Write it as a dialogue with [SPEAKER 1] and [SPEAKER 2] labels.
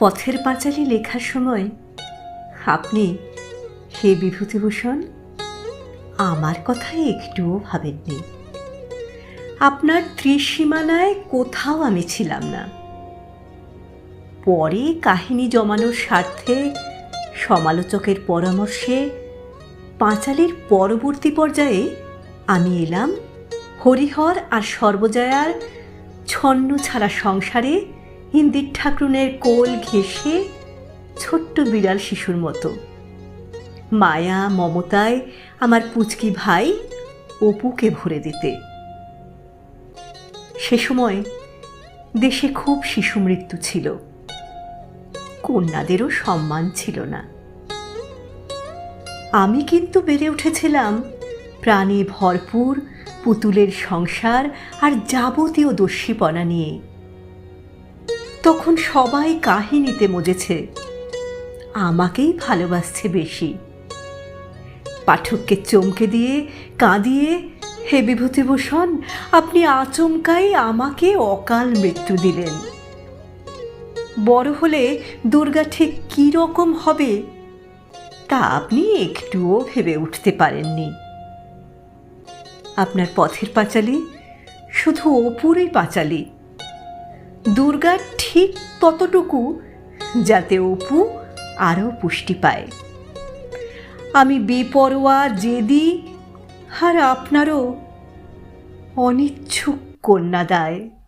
[SPEAKER 1] পথের পাঁচালী লেখার সময় আপনি, হে বিভূতিভূষণ, আমার কথা একটুও ভাবেননি। আপনার ত্রিসীমানায় কোথাও আমি ছিলাম না। পরে কাহিনী জমানোর স্বার্থে সমালোচকের পরামর্শে পাঁচালীর পরবর্তী পর্যায়ে আমি এলাম হরিহর আর সর্বজয়ার ছন্ন ছাড়া সংসারে ইন্দির ঠাকরুনের কোল ঘেঁষে ছোট্ট বিড়াল শিশুর মতো মায়া মমতায় আমার পুচকি ভাই অপুকে ভরে দিতে। সে সময় দেশে খুব শিশু মৃত্যু ছিল, কন্যাদেরও সম্মান ছিল না। আমি কিন্তু বেড়ে উঠেছিলাম প্রাণে ভরপুর পুতুলের সংসার আর যাবতীয় দস্যিপনা নিয়ে। তখন সবাই কাহিনীতে মজেছে, আমাকেই ভালোবাসছে বেশি। পাঠককে চমকে দিয়ে কাঁদিয়ে, হে বিভূতিভূষণ, আপনি আচমকাই আমাকে অকাল মৃত্যু দিলেন। বড় হলে দুর্গা ঠিক কী রকম হবে তা আপনি একটুও ভেবে উঠতে পারেননি। আপনার পথের পাঁচালী শুধু অপুরই পাঁচালী, দুর্গার ঠিক ততটুকু যাতে অপু আরও পুষ্টি পায়। আমি বেপরোয়া জেদি আর আপনারও অনিচ্ছুক কন্যাদায়।